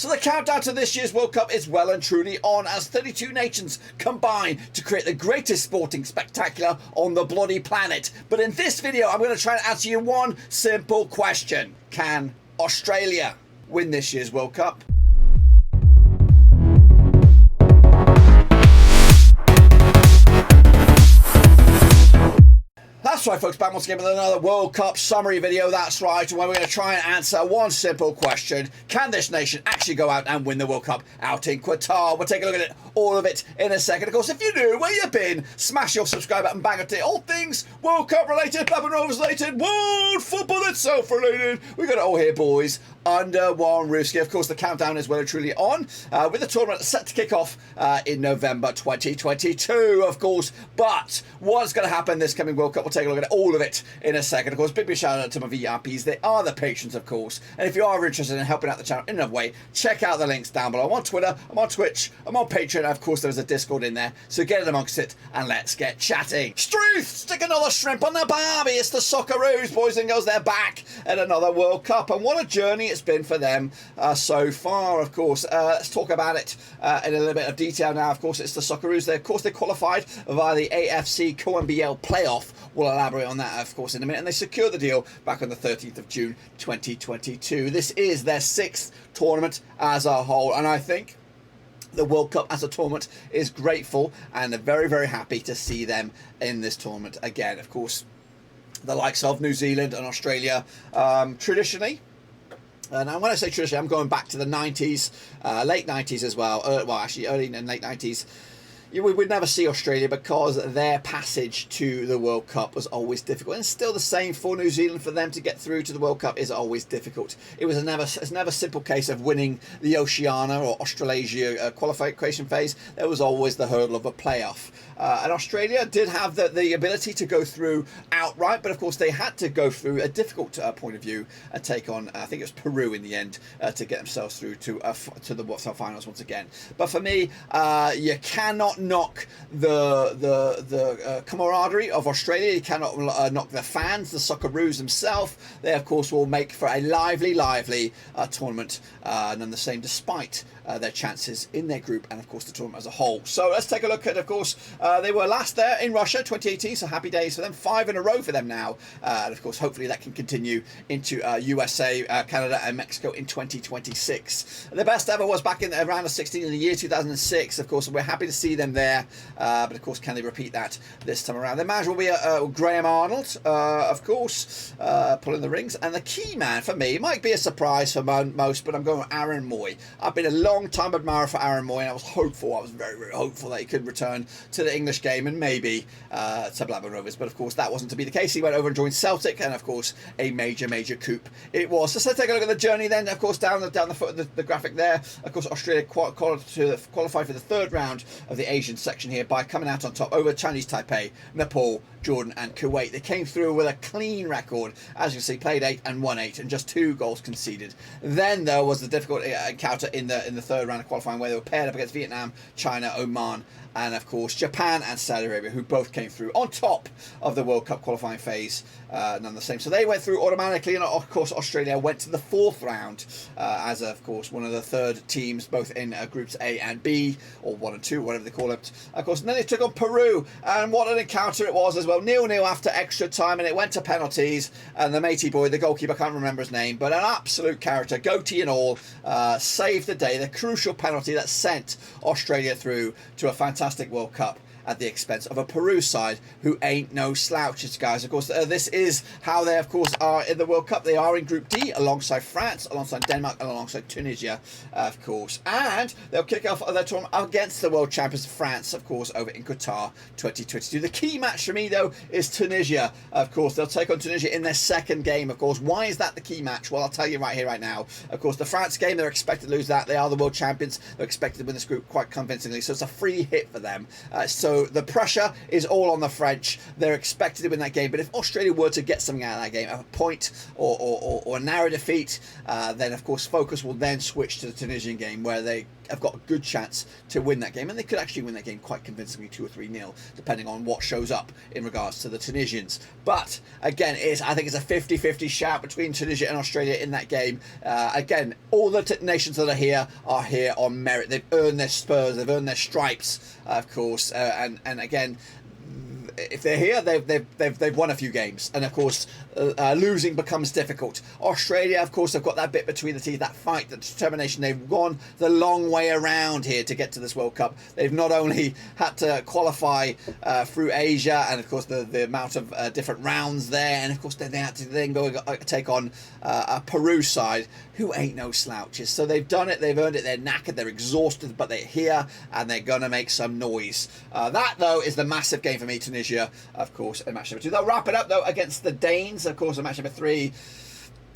So the countdown to this year's World Cup is well and truly on as 32 nations combine to create the greatest sporting spectacular on the bloody planet. But in this video, I'm going to try and answer you one simple question. Can Australia win this year's World Cup? That's right, folks, back once again with another World Cup summary video. That's right, where we're going to try and answer one simple question. Can this nation actually go out and win the World Cup out in Qatar? We'll take a look at it, all of it, in a second. Of course, if you're new, where you been, smash your subscribe button, bang it, all things World Cup related, Blabbing Rovers related, world football itself related. We got it all here, boys, under one roof. Of course, the countdown is well and truly on, with the tournament set to kick off in November 2022, of course. But what's going to happen this coming World Cup? We'll take a look at all of it in a second. Of course, big shout out to my VIPs. They are the patrons, of course. And if you are interested in helping out the channel in another way, check out the links down below. I'm on Twitter, I'm on Twitch, I'm on Patreon, and of course there's a Discord in there. So get in amongst it and let's get chatting. Struth, stick another shrimp on the barbie. It's the Socceroos, boys and girls. They're back at another World Cup, and what a journey it's been for them so far. Of course, let's talk about it in a little bit of detail now. Of course, it's the Socceroos. They, of course, they qualified via the AFC CONMEBOL playoff. We'll elaborate on that, of course, in a minute. And they secured the deal back on the 13th of June 2022. This is their 6th tournament as a whole, and I think the World Cup as a tournament is grateful and they're very, very happy to see them in this tournament again. Of course, the likes of New Zealand and Australia, traditionally, and when I say traditionally, I'm going back to the 90s, late 90s as well. Well, actually, early and late 90s. We would never see Australia because their passage to the World Cup was always difficult, and still the same for New Zealand. For them to get through to the World Cup is always difficult. It's never a simple case of winning the Oceania or Australasia qualification phase. There was always the hurdle of a playoff. And Australia did have the ability to go through outright, but of course they had to go through a difficult point of view and take on, I think it was Peru in the end, to get themselves through to the finals once again. But for me, you cannot knock the camaraderie of Australia. You cannot knock the fans, the Socceroos themselves. They, of course, will make for a lively tournament, none the same, despite their chances in their group and, of course, the tournament as a whole. So let's take a look at, of course, they were last there in Russia, 2018, so happy days for them. 5 in a row for them now. And, of course, hopefully that can continue into USA, Canada and Mexico in 2026. The best ever was back in around the 16 in the year 2006, of course, and we're happy to see them there. But, of course, can they repeat that this time around? The manager will be Graham Arnold, of course, pulling the rings. And the key man for me, might be a surprise for most, but I'm going with Aaron Mooy. I've been a long-time admirer for Aaron Mooy, and I was hopeful, very, very hopeful that he could return to the English game and maybe to Blabbing Rovers. But, of course, that wasn't to be the case. He went over and joined Celtic, and, of course, a major coup it was. So let's take a look at the journey then. Of course, down the foot of the graphic there, of course, Australia qualified for the 3rd round of the Asian section here by coming out on top over Chinese Taipei, Nepal, Jordan and Kuwait. They came through with a clean record. As you can see, played 8 and won 8 and just 2 goals conceded. Then there was the difficult encounter in the 3rd round of qualifying, where they were paired up against Vietnam, China, Oman, and of course Japan and Saudi Arabia, who both came through on top of the World Cup qualifying phase, none the same. So they went through automatically, and of course Australia went to the 4th round as of course one of the 3rd teams, both in groups A and B, or 1 and 2, whatever they call it. Of course, and then they took on Peru, and what an encounter it was as well. 0-0 after extra time, and it went to penalties, and the matey boy, the goalkeeper, I can't remember his name, but an absolute character, goatee and all, saved the day. The crucial penalty that sent Australia through to a fantastic World Cup at the expense of a Peru side who ain't no slouches, guys. Of course, this is how they, of course, are in the World Cup. They are in Group D alongside France, alongside Denmark, and alongside Tunisia, of course. And they'll kick off their tournament against the world champions France, of course, over in Qatar 2022. The key match for me, though, is Tunisia. Of course, they'll take on Tunisia in their 2nd game, of course. Why is that the key match? Well, I'll tell you right here, right now. Of course, the France game, they're expected to lose that. They are the world champions. They're expected to win this group quite convincingly. So it's a free hit for them. So the pressure is all on the French. They're expected to win that game. But if Australia were to get something out of that game, a point or a narrow defeat, then of course focus will then switch to the Tunisian game, where they have got a good chance to win that game, and they could actually win that game quite convincingly, 2 or 3-0, depending on what shows up in regards to the Tunisians. But again, I think it's a 50-50 shout between Tunisia and Australia in that game. Again, all the nations that are here on merit. They've earned their spurs, they've earned their stripes, of course, and again, if they're here, they've won a few games, and of course, losing becomes difficult. Australia, of course, have got that bit between the teeth, that fight, that determination. They've gone the long way around here to get to this World Cup. They've not only had to qualify through Asia, and of course the amount of different rounds there, and of course they had to then go take on a Peru side who ain't no slouches. So they've done it, they've earned it, they're knackered, they're exhausted, but they're here and they're gonna make some noise. That though is the massive game for me, Tunisia, of course, in match number 2. They'll wrap it up though against the Danes, of course, in match number 3.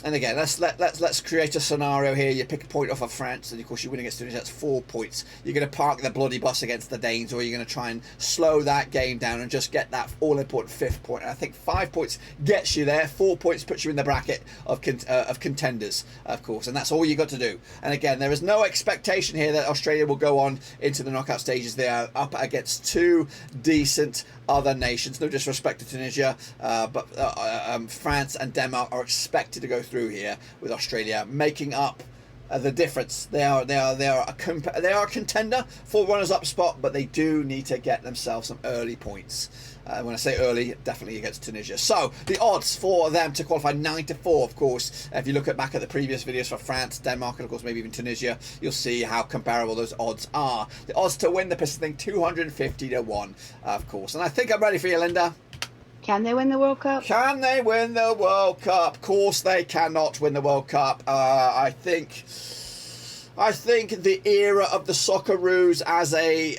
And again, let's create a scenario here. You pick a point off of France, and of course you win against Tunisia. That's 4 points. You're going to park the bloody bus against the Danes, or you're going to try and slow that game down and just get that all-important 5th point. And I think 5 points gets you there. 4 points puts you in the bracket of contenders, of course, and that's all you got to do. And again, there is no expectation here that Australia will go on into the knockout stages. They are up against 2 decent other nations. No disrespect to Tunisia, but France and Denmark are expected to go through here with Australia making up the difference. They are a contender for runners-up spot, but they do need to get themselves some early points. When I say early, definitely against Tunisia. So the odds for them to qualify 9-4, of course. If you look back at the previous videos for France, Denmark, and of course maybe even Tunisia, you'll see how comparable those odds are. The odds to win the Pacific thing, 250-1, of course. And I think I'm ready for you, Linda. Can they win the World Cup? Can they win the World Cup? Of course they cannot win the World Cup. I think the era of the Socceroos as a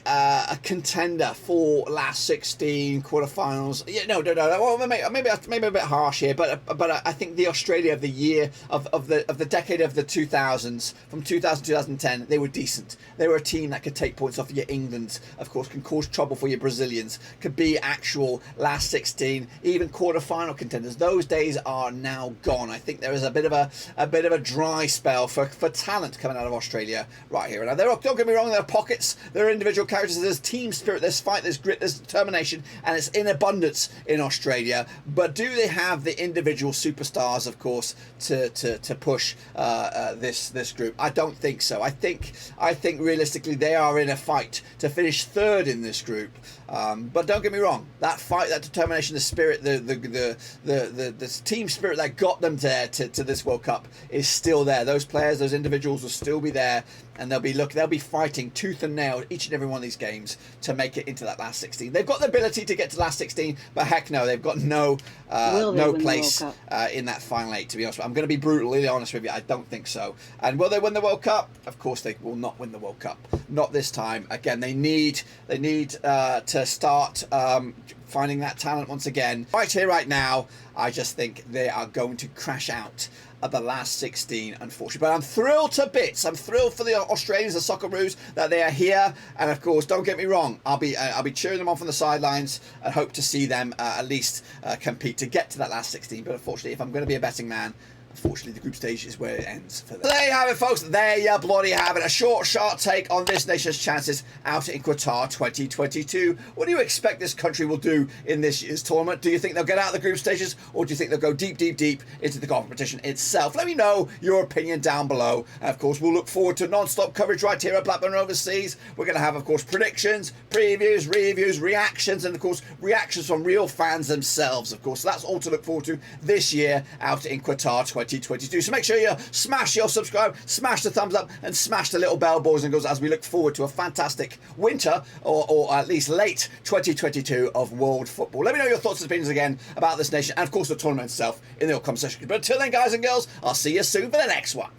contender for last 16 quarterfinals. Yeah, no. Well, maybe a bit harsh here, but I think the Australia of the year of the decade of the 2000s, from 2000 to 2010, they were decent. They were a team that could take points off your England, of course, can cause trouble for your Brazilians, could be actual last 16, even quarterfinal contenders. Those days are now gone. I think there is a bit of a dry spell for talent coming out of Australia right here. Now, don't get me wrong, there are pockets, there are individual characters, there's team spirit, there's fight, there's grit, there's determination, and it's in abundance in Australia. But do they have the individual superstars, of course, to push this group? I don't think so. I think realistically they are in a fight to finish 3rd in this group. But don't get me wrong, that fight, that determination, the spirit, the team spirit that got them there to this World Cup is still there. Those players, those individuals will still be there, and they'll be fighting tooth and nail each and every one of these games to make it into that last 16. They've got the ability to get to last 16, but heck no, they've got no place in that final 8, to be honest. I'm going to be brutally honest with you, I don't think so. And will they win the World Cup? Of course they will not win the World Cup. Not this time. Again, they need to start finding that talent once again. Right here, right now, I just think they are going to crash out at the last 16, unfortunately. But I'm thrilled to bits. I'm thrilled for the Australians, the Socceroos, that they are here. And of course, don't get me wrong, I'll be cheering them on from the sidelines and hope to see them at least compete to get to that last 16. But unfortunately, if I'm going to be a betting man, unfortunately, the group stage is where it ends for them. There you have it, folks. There you bloody have it. A short, sharp take on this nation's chances out in Qatar 2022. What do you expect this country will do in this year's tournament? Do you think they'll get out of the group stages, or do you think they'll go deep into the competition itself? Let me know your opinion down below. And of course, we'll look forward to non-stop coverage right here at Blackburn Overseas. We're going to have, of course, predictions, previews, reviews, reactions, and of course, reactions from real fans themselves, of course. So that's all to look forward to this year out in Qatar 2022. So make sure you smash your subscribe, smash the thumbs up, and smash the little bell, boys and girls, as we look forward to a fantastic winter, or at least late 2022 of world football. Let me know your thoughts and opinions again about this nation, and of course the tournament itself, in the comment section. But until then, guys and girls, I'll see you soon for the next one.